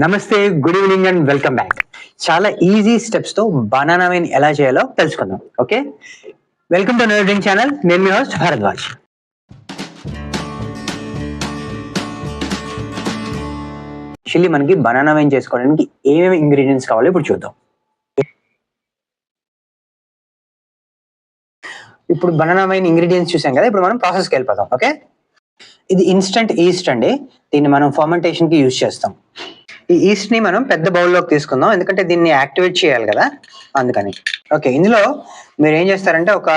నమస్తే, good evening and welcome back. చాలా easy steps తో బనానా వైన్ ఎలా చేయాలో తెలుసుకుందాం. Okay, welcome to nerding channel. నేను మీ హోస్ట్ భరద్వాజ్. యాక్చువల్లీ మనకి బనానా వైన్ చేసుకోవడానికి ఏమేమి ఇంగ్రీడియంట్స్ కావాలో ఇప్పుడు చూద్దాం. ఇప్పుడు బనానా వైన్ ఇంగ్రీడియంట్స్ చూసాం కదా, ఇప్పుడు మనం ప్రాసెస్కి వెళ్ళిపోతాం. ఓకే, ఇది ఇన్స్టంట్ ఈస్ట్ అండి. దీన్ని మనం ఫర్మెంటేషన్ కి యూజ్ చేస్తాం. ఈ ఈస్ట్ ని మనం పెద్ద బౌల్లోకి తీసుకుందాం, ఎందుకంటే దీన్ని యాక్టివేట్ చేయాలి కదా, అందుకని. ఓకే, ఇందులో మీరు ఏం చేస్తారంటే ఒక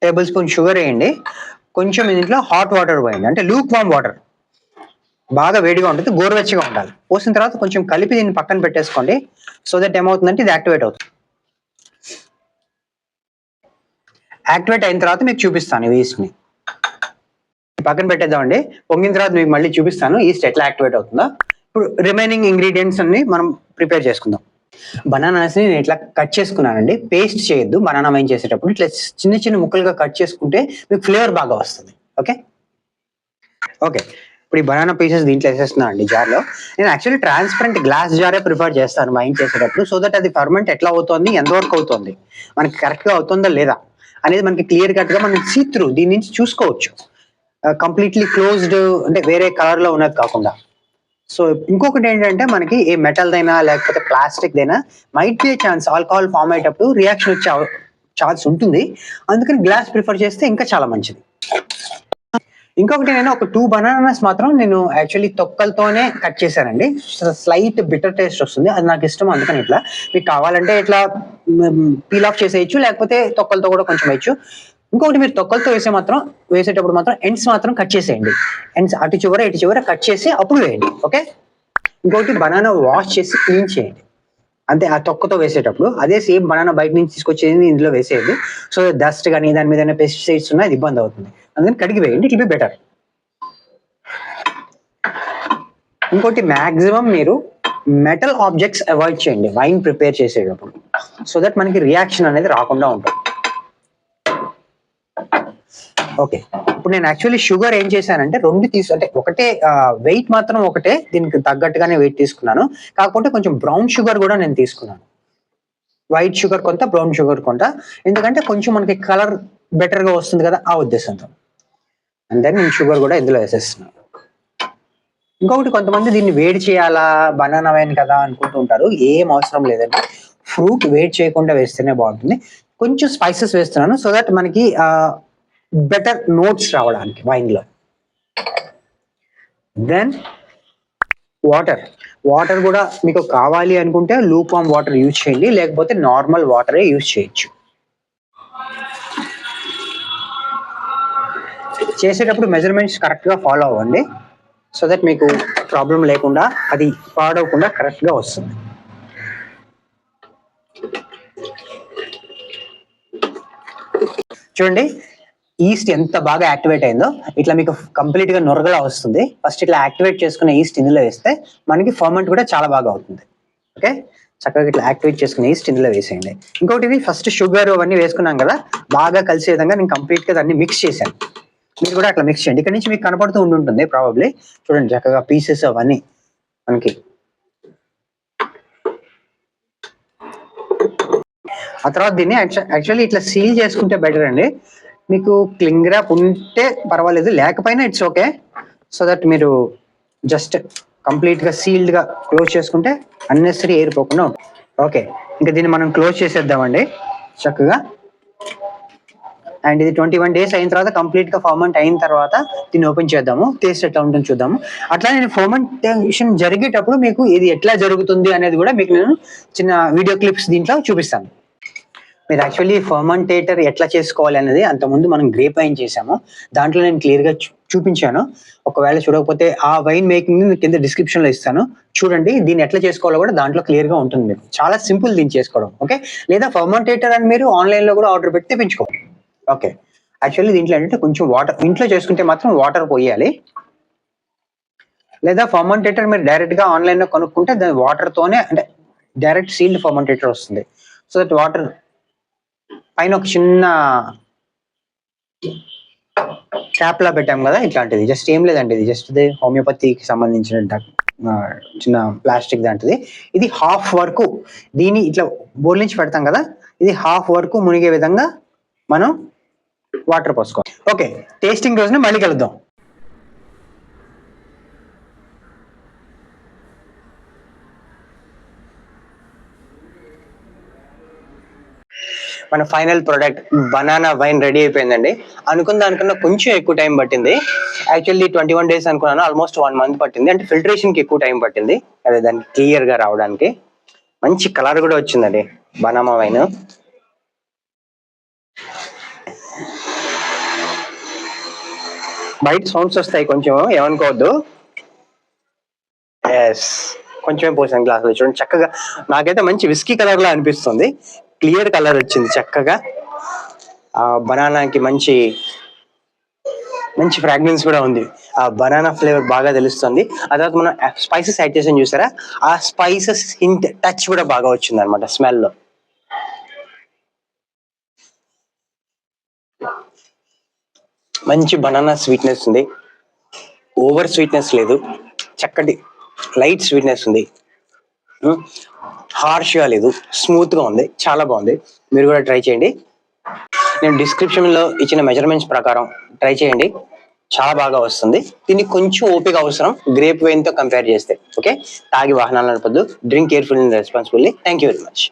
టేబుల్ స్పూన్ షుగర్ వేయండి. కొంచెం ఇంట్లో హాట్ వాటర్ పోయండి, అంటే లూక్ వామ్ వాటర్. బాగా వేడిగా ఉంటుంది, గోరువెచ్చగా ఉండాలి. పోసిన తర్వాత కొంచెం కలిపి దీన్ని పక్కన పెట్టేసుకోండి. సో దట్ ఏమవుతుందంటే ఇది యాక్టివేట్ అవుతుంది. యాక్టివేట్ అయిన తర్వాత మీకు చూపిస్తాను ఈస్ట్ ని. పక్కన పెట్టేద్దామండి. పొంగిన తర్వాత మీకు మళ్ళీ చూపిస్తాను ఈస్ట్ ఎట్లా యాక్టివేట్ అవుతుందో. ఇప్పుడు రిమైనింగ్ ఇంగ్రీడియంట్స్ అన్ని మనం ప్రిపేర్ చేసుకుందాం. బనానాస్ ని నేను ఇట్లా కట్ చేసుకున్నానండి. పేస్ట్ చేయొద్దు, బనానా వైన్ చేసేటప్పుడు ఇట్లా చిన్న చిన్న ముక్కలుగా కట్ చేసుకుంటే మీకు ఫ్లేవర్ బాగా వస్తుంది. ఓకే ఓకే ఇప్పుడు ఈ బనానా పీసెస్ దీంట్లో వేసేస్తున్నాను అండి జార్లో. నేను యాక్చువల్లీ ట్రాన్స్పరెంట్ గ్లాస్ జారే ప్రిఫర్ చేస్తాను వైన్ చేసేటప్పుడు, సో దట్ అది ఫర్మెంట్ ఎట్లా అవుతుంది, ఎంతవరకు అవుతుంది, మనకి కరెక్ట్గా అవుతుందా లేదా అనేది మనకి క్లియర్ కట్గా మనం సీ త్రూ దీని నుంచి చూసుకోవచ్చు. కంప్లీట్లీ క్లోజ్డ్ అంటే వేరే కలర్ లో ఉన్నది కాకుండా. సో ఇంకొకటి ఏంటంటే మనకి ఏ మెటల్ దైనా లేకపోతే ప్లాస్టిక్ దైనా might be chance alcohol form అయ్యేటప్పుడు రియాక్షన్ వచ్చే ఛాన్స్ ఉంటుంది. అందుకని గ్లాస్ ప్రిఫర్ చేస్తే ఇంకా చాలా మంచిది. ఇంకొకటి నేను ఒక 2 బనానాస్ మాత్రం నేను యాక్చువల్లీ తొక్కలతోనే కట్ చేశానండి. స్లైట్ బిటర్ టేస్ట్ వస్తుంది, అది నాకు ఇష్టం. అందుకని ఇట్లా మీకు కావాలంటే ఇట్లా పీల్ ఆఫ్ చేసేయచ్చు, లేకపోతే తొక్కలతో కూడా కొంచెం వేయచ్చు. ఇంకొకటి మీరు తొక్కలతో వేసేటప్పుడు మాత్రం ఎండ్స్ మాత్రం కట్ చేసేయండి. ఎండ్స్ అటు చివర కట్ చేసి అప్పుడు వేయండి. ఓకే, ఇంకొకటి బనానా వాష్ చేసి క్లీన్ చేయండి. అంతే, ఆ తొక్కతో వేసేటప్పుడు అదే సేమ్ బనానా బయట నుంచి తీసుకొచ్చేది ఇందులో వేసేయండి. సో డస్ట్ కానీ దాని మీద పెస్టిసైడ్స్ ఉన్నా ఇది ఇబ్బంది అవుతుంది, అందుకని కడిగి వేయండి, ఇట్ విల్ బి బెటర్. ఇంకోటి మ్యాక్సిమం మీరు మెటల్ ఆబ్జెక్ట్స్ అవాయిడ్ చేయండి వైన్ ప్రిపేర్ చేసేటప్పుడు, సో దట్ మనకి రియాక్షన్ అనేది రాకుండా ఉంటుంది. ఓకే, ఇప్పుడు నేను యాక్చువల్లీ షుగర్ ఏం చేశానంటే అంటే ఒకటే వెయిట్ మాత్రం ఒకటే, దీనికి తగ్గట్టుగానే వెయిట్ తీసుకున్నాను. కాకపోతే కొంచెం బ్రౌన్ షుగర్ కూడా నేను తీసుకున్నాను. వైట్ షుగర్ కొంత, బ్రౌన్ షుగర్ కొంత, ఎందుకంటే కొంచెం మనకి కలర్ బెటర్ గా వస్తుంది కదా, ఆ ఉద్దేశంతో. అండ్ దెన్ నేను షుగర్ కూడా ఇందులో వేసేస్తున్నాను. ఇంకొకటి, కొంతమంది దీన్ని వేడి చేయాలా బనానా వైన్ కదా అనుకుంటూ ఉంటారు. ఏం అవసరం లేదండి, ఫ్రూట్ వేడి చేయకుండా వేస్తేనే బాగుంటుంది. కొంచెం స్పైసెస్ వేస్తున్నాను, సో దట్ మనకి బెటర్ నోట్స్ రావడానికి వైన్ లో. దెన్ వాటర్ కూడా మీకు కావాలి అనుకుంటే లూక్ వామ్ వాటర్ యూజ్ చేయండి, లేకపోతే నార్మల్ వాటరే యూజ్ చేయొచ్చు. చేసేటప్పుడు మెజర్మెంట్స్ కరెక్ట్ గా ఫాలో అవ్వండి, సో దట్ మీకు ప్రాబ్లం లేకుండా, అది పాడవకుండా కరెక్ట్ గా వస్తుంది. చూడండి ఈస్ట్ ఎంత బాగా యాక్టివేట్ అయిందో, ఇట్లా మీకు కంప్లీట్ గా నొరగలా వస్తుంది. ఫస్ట్ ఇట్లా యాక్టివేట్ చేసుకున్న ఈస్ట్ ఇందులో వేస్తే మనకి ఫర్మెంట్ కూడా చాలా బాగా అవుతుంది. ఓకే, చక్కగా ఇట్లా యాక్టివేట్ చేసుకున్న ఈస్ట్ ఇందులో వేసేయండి. ఇంకోటి, ఫస్ట్ షుగర్ అవన్నీ వేసుకున్నాం కదా, బాగా కలిసే విధంగా నేను కంప్లీట్ గా దాన్ని మిక్స్ చేశాను. మీరు కూడా అట్లా మిక్స్ చేయండి. ఇక్కడ నుంచి మీకు కనపడుతూ ఉంటుంది ప్రాబబ్లీ. చూడండి చక్కగా పీసెస్ అవన్నీ మనకి. ఆ తర్వాత దీన్ని యాక్చువల్లీ ఇట్లా సీల్ చేసుకుంటే బెటర్ అండి. మీకు క్లింగ్ ర్యాప్ ఉంటే పర్వాలేదు, లేకపోయినా ఇట్స్ ఓకే. సో దట్ మీరు జస్ట్ కంప్లీట్ గా సీల్డ్ గా క్లోజ్ చేసుకుంటే అన్నెసరీ ఎయిర్ పోకుండా ఉంటుంది. ఓకే, ఇంకా దీన్ని మనం క్లోజ్ చేసేద్దామండి చక్కగా. అండ్ ఇది 21 days అయిన తర్వాత కంప్లీట్ గా ఫర్మెంట్ అయిన తర్వాత దీన్ని ఓపెన్ చేద్దాము, టేస్ట్ ఎట్లా ఉంటుందో చూద్దాము. అట్లా నేను ఫర్మెంటేషన్ జరిగేటప్పుడు మీకు ఇది ఎట్లా జరుగుతుంది అనేది కూడా మీకు నేను చిన్న వీడియో క్లిప్స్ దీంట్లో చూపిస్తాను. మీరు యాక్చువల్లీ ఫర్మెంటేటర్ ఎట్లా చేసుకోవాలి అనేది అంతకుముందు మనం గ్రేప్ వైన్ చేసాము, దాంట్లో నేను క్లియర్ గా చూపించాను. ఒకవేళ చూడకపోతే ఆ వైన్ మేకింగ్ ని కింద డిస్క్రిప్షన్ లో ఇస్తాను, చూడండి. దీన్ని ఎట్లా చేసుకోవాలో కూడా దాంట్లో క్లియర్ గా ఉంటుంది. మీకు చాలా సింపుల్ దీన్ని చేసుకోవడం. ఓకే, లేదా ఫర్మెంటేటర్ అని మీరు ఆన్లైన్ లో కూడా ఆర్డర్ పెట్టి తెప్పించుకోవాలి. ఓకే, యాక్చువల్లీ దీంట్లో ఏంటంటే కొంచెం వాటర్, ఇంట్లో చేసుకుంటే మాత్రం వాటర్ పోయాలి, లేదా ఫర్మెంటేటర్ మీరు డైరెక్ట్ గా ఆన్లైన్ లో కొనుక్కుంటే దాని వాటర్ తోనే, అంటే డైరెక్ట్ సీల్డ్ ఫర్మెంటేటర్ వస్తుంది. సో దట్ వాటర్ పైన ఒక చిన్న క్యాప్ లా పెట్టాం కదా, ఇట్లాంటిది జస్ట్ ఏం లేదండి, ఇది జస్ట్ హోమియోపతికి సంబంధించిన చిన్న ప్లాస్టిక్ దాంట్ది. ఇది హాఫ్ వరకు దీన్ని ఇట్లా బోర్లించి పెడతాం కదా, ఇది హాఫ్ వరకు మునిగే విధంగా మనం వాటర్ పోసుకోవాలి. ఓకే, టేస్టింగ్ రోజున మళ్ళీ కలుద్దాం. మన final product banana wine ready అయిపోయిందండి. దానికన్నా కొంచెం ఎక్కువ టైం పట్టింది. యాక్చువల్లీ 21 days అనుకున్నాను, ఆల్మోస్ట్ 1 month పట్టింది. అంటే ఫిల్టరేషన్ కి ఎక్కువ టైం పట్టింది, అదే దానికి క్లియర్ గా రావడానికి. మంచి కలర్ కూడా వచ్చిందండి బనానా వైన్. బయట సౌండ్స్ వస్తాయి కొంచెం, ఏమనుకోవద్దు. ఎస్, కొంచెమే పోసాను గ్లాసులో. చూడండి చక్కగా, నాకైతే మంచి విస్కీ కలర్ లా అనిపిస్తుంది. క్లియర్ కలర్ వచ్చింది చక్కగా. ఆ బనానాకి మంచి మంచి ఫ్రాగ్రెన్స్ కూడా ఉంది. ఆ బనానా ఫ్లేవర్ బాగా తెలుస్తుంది. ఆ తర్వాత మనం స్పైసెస్ యాడ్ చేసాం చూసారా, ఆ స్పైసెస్ హింట్ టచ్ కూడా బాగా వచ్చింది అనమాట స్మెల్ లో. మంచి బనానా స్వీట్నెస్ ఉంది, ఓవర్ స్వీట్నెస్ లేదు, చక్కటి లైట్ స్వీట్నెస్ ఉంది, హార్ష్ గా లేదు, స్మూత్ గా ఉంది, చాలా బాగుంది. మీరు కూడా ట్రై చేయండి. నేను డిస్క్రిప్షన్ లో ఇచ్చిన మెజర్మెంట్స్ ప్రకారం ట్రై చేయండి, చాలా బాగా వస్తుంది. దీనికి కొంచెం ఓపిక అవసరం గ్రేప్ వైన్ తో కంపేర్ చేస్తే. ఓకే, తాగి వాహనాలు నడపద్దు. Drink careful and responsibly. Thank you very much.